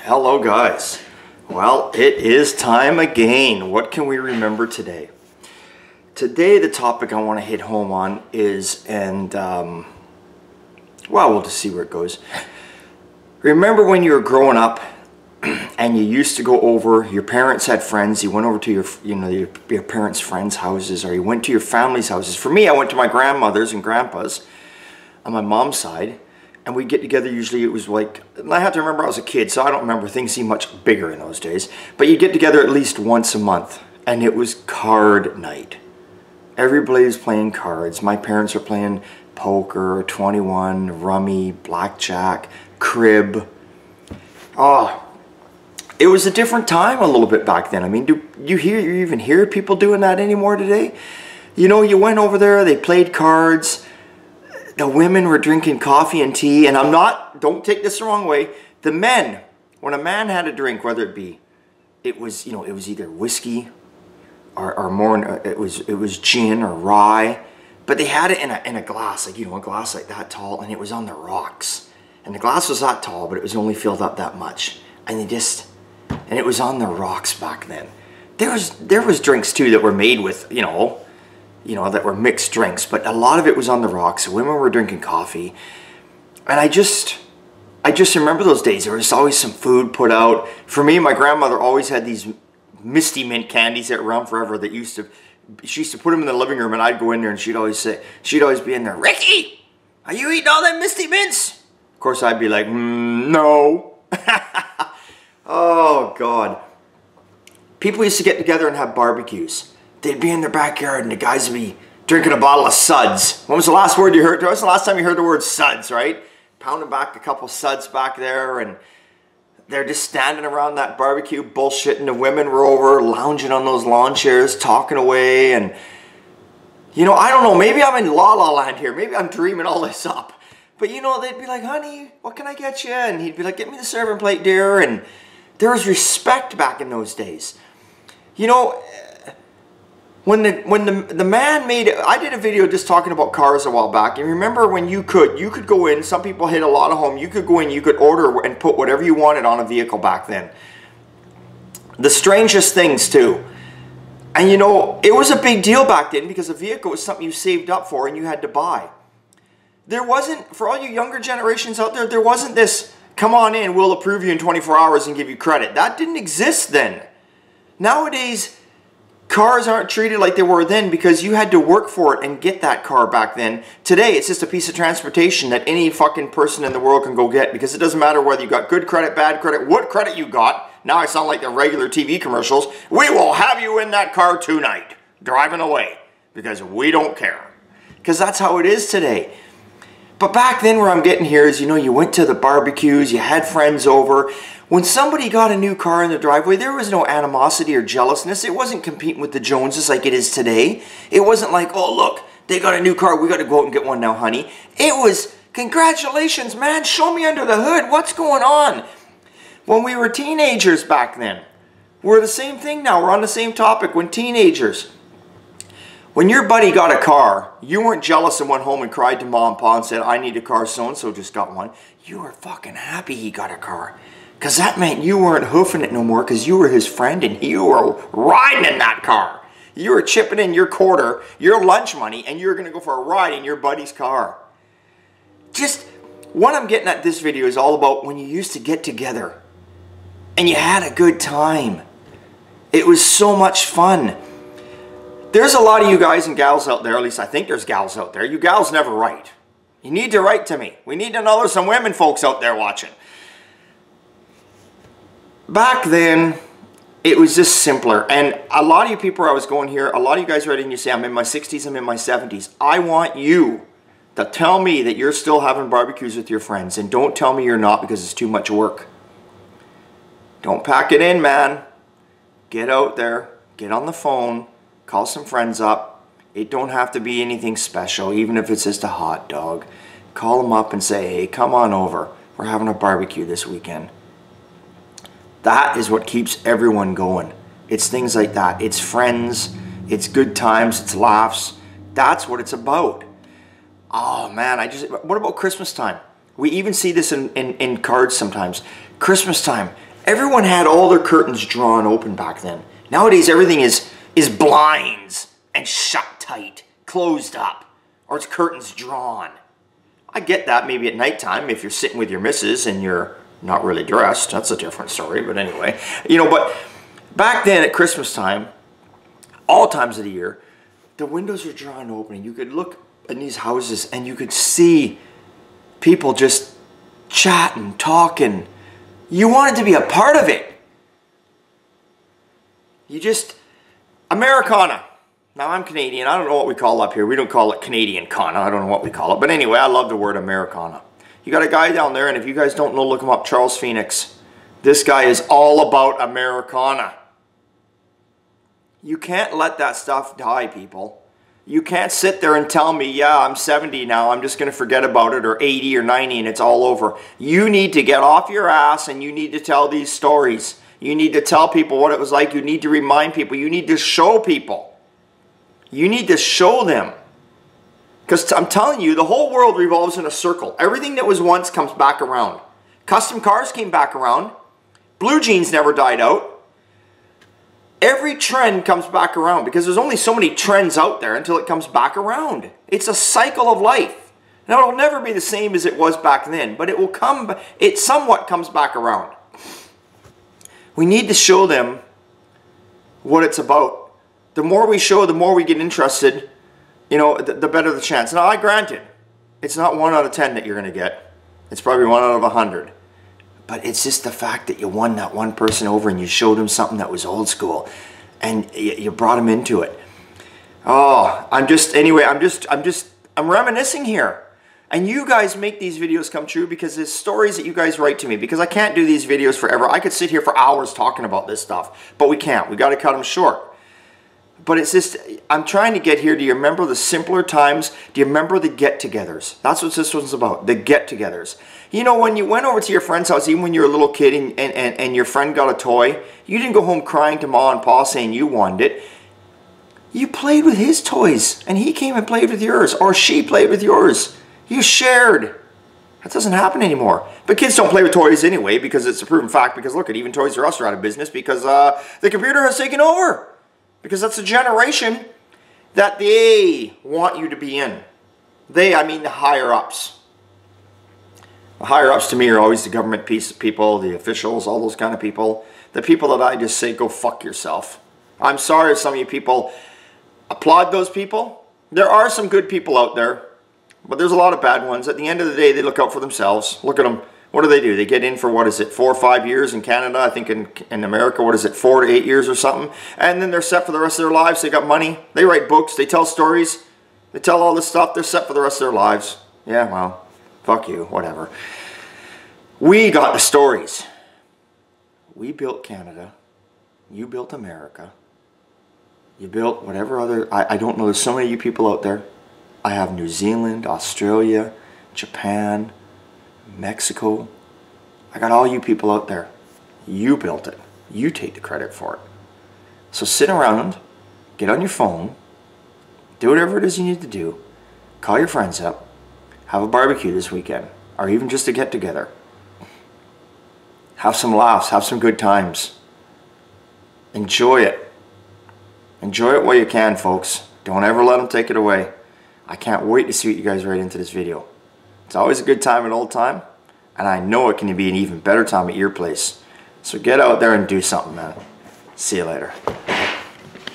Hello guys. Well, it is time again. What can we remember today? Today the topic I want to hit home on is, well, we'll just see where it goes. Remember when you were growing up and you used to go over, your parents had friends, you went over to your parents' friends' houses, or you went to your family's houses. For me, I went to my grandmother's and grandpa's on my mom's side. And we'd get together, usually it was like, I have to remember I was a kid, so I don't remember things seemed much bigger in those days. But you'd get together at least once a month, and it was card night. Everybody was playing cards. My parents were playing poker, 21, rummy, blackjack, crib. Oh, it was a different time a little bit back then. I mean, do you even hear people doing that anymore today? You know, you went over there, they played cards. The women were drinking coffee and tea, and don't take this the wrong way, the men, when a man had a drink, whether it was either whiskey or more, it was gin or rye, but they had it in a glass, like, a glass like that tall, and it was on the rocks. And the glass was that tall, but it was only filled up that much. And it was on the rocks back then. There was drinks too that were made with, that were mixed drinks, but a lot of it was on the rocks. Women were drinking coffee, and I just remember those days. There was always some food put out. For me, my grandmother always had these Misty Mint candies that were around forever. She used to put them in the living room, and I'd go in there, and she'd always be in there, "Ricky, are you eating all them Misty Mints?" Of course, I'd be like, no. Oh God. People used to get together and have barbecues. They'd be in their backyard and the guys would be drinking a bottle of suds. When was the last word you heard? When was the last time you heard the word suds, right? Pounding back a couple suds back there, and they're just standing around that barbecue bullshitting. The women were over lounging on those lawn chairs, talking away, and I don't know, maybe I'm in La La Land here. Maybe I'm dreaming all this up. But they'd be like, "Honey, what can I get you?" And he'd be like, "Get me the serving plate, dear." And there was respect back in those days. When the man made it, I did a video just talking about cars a while back, and remember when you could go in, some people hit a lot of home, you could go in, you could order and put whatever you wanted on a vehicle back then. The strangest things too. And it was a big deal back then because a vehicle was something you saved up for and you had to buy. There wasn't, for all you younger generations out there, there wasn't this, "Come on in, we'll approve you in 24 hours and give you credit." That didn't exist then. Nowadays, cars aren't treated like they were then because you had to work for it and get that car back then. Today, it's just a piece of transportation that any fucking person in the world can go get, because it doesn't matter whether you got good credit, bad credit, what credit you got. Now I sound like the regular TV commercials. "We will have you in that car tonight, driving away, because we don't care." Because that's how it is today. But back then, where I'm getting here is, you went to the barbecues, you had friends over. When somebody got a new car in the driveway, there was no animosity or jealousness. It wasn't competing with the Joneses like it is today. It wasn't like, "Oh, look, they got a new car. We got to go out and get one now, honey." It was, "Congratulations, man. Show me under the hood. What's going on?" When we were teenagers back then, we're the same thing now. We're on the same topic. When your buddy got a car, you weren't jealous and went home and cried to mom and pa and said, "I need a car, so-and-so just got one." You were fucking happy he got a car. Because that meant you weren't hoofing it no more, because you were his friend and you were riding in that car. You were chipping in your quarter, your lunch money, and you were going to go for a ride in your buddy's car. Just what I'm getting at this video is all about when you used to get together and you had a good time. It was so much fun. There's a lot of you guys and gals out there, at least I think there's gals out there. You gals never write. You need to write to me. We need to know there's some women folks out there watching. Back then, it was just simpler. And a lot of you people I was going here, a lot of you guys write in, you say, "I'm in my 60s, I'm in my 70s. I want you to tell me that you're still having barbecues with your friends. And don't tell me you're not, because it's too much work. Don't pack it in, man. Get out there. Get on the phone. Call some friends up. It don't have to be anything special, even if it's just a hot dog. Call them up and say, "Hey, come on over. We're having a barbecue this weekend." That is what keeps everyone going. It's things like that. It's friends. It's good times. It's laughs. That's what it's about. Oh man, what about Christmas time? We even see this in cards sometimes. Christmas time. Everyone had all their curtains drawn open back then. Nowadays, everything is blinds and shut tight, closed up, or it's curtains drawn. I get that maybe at nighttime if you're sitting with your missus and you're not really dressed. That's a different story, but anyway. You know, but back then at Christmas time, all times of the year, the windows were drawn open and you could look in these houses and you could see people just chatting, talking. You wanted to be a part of it. Americana. Now I'm Canadian. I don't know what we call up here. We don't call it Canadian Kana. I don't know what we call it. But anyway, I love the word Americana. You got a guy down there, and if you guys don't know, look him up, Charles Phoenix. This guy is all about Americana. You can't let that stuff die, people. You can't sit there and tell me, yeah, I'm 70 now, I'm just going to forget about it, or 80 or 90 and it's all over. You need to get off your ass and you need to tell these stories. You need to tell people what it was like. You need to remind people. You need to show people. You need to show them. Because I'm telling you, the whole world revolves in a circle. Everything that was once comes back around. Custom cars came back around. Blue jeans never died out. Every trend comes back around because there's only so many trends out there until it comes back around. It's a cycle of life. Now, it'll never be the same as it was back then, but it somewhat comes back around. We need to show them what it's about. The more we show, the more we get interested, you know, the better the chance. Now, I granted, it's not 1 out of 10 that you're going to get. It's probably 1 out of 100. But it's just the fact that you won that one person over and you showed them something that was old school. And you brought them into it. Oh, I'm reminiscing here. And you guys make these videos come true because there's stories that you guys write to me. Because I can't do these videos forever. I could sit here for hours talking about this stuff. But we can't. We got to cut them short. But it's just, I'm trying to get here. Do you remember the simpler times? Do you remember the get-togethers? That's what this one's about, the get-togethers. You know, when you went over to your friend's house, even when you were a little kid and your friend got a toy, you didn't go home crying to Ma and Pa saying you wanted it. You played with his toys, and he came and played with yours, or she played with yours. You shared. That doesn't happen anymore. But kids don't play with toys anyway because it's a proven fact. Because look, even Toys R Us are out of business because the computer has taken over. Because that's a generation that they want you to be in. They, I mean the higher-ups. The higher-ups to me are always the government people, the officials, all those kind of people. The people that I just say, go fuck yourself. I'm sorry if some of you people applaud those people. There are some good people out there, but there's a lot of bad ones. At the end of the day, they look out for themselves. Look at them. What do? They get in for, what is it, 4 or 5 years in Canada. I think in America, what is it, 4 to 8 years or something. And then they're set for the rest of their lives. They got money. They write books. They tell stories. They tell all this stuff. They're set for the rest of their lives. Yeah, well, fuck you, whatever. We got the stories. We built Canada. You built America. You built whatever other, I don't know, there's so many of you people out there. I have New Zealand, Australia, Japan, Mexico. I got all you people out there. You built it. You take the credit for it. So sit around, get on your phone, do whatever it is you need to do, call your friends up, have a barbecue this weekend, or even just a get together. Have some laughs, have some good times. Enjoy it. Enjoy it while you can, folks. Don't ever let them take it away. I can't wait to see what you guys write into this video. It's always a good time and old time, and I know it can be an even better time at your place. So get out there and do something, man. See you later.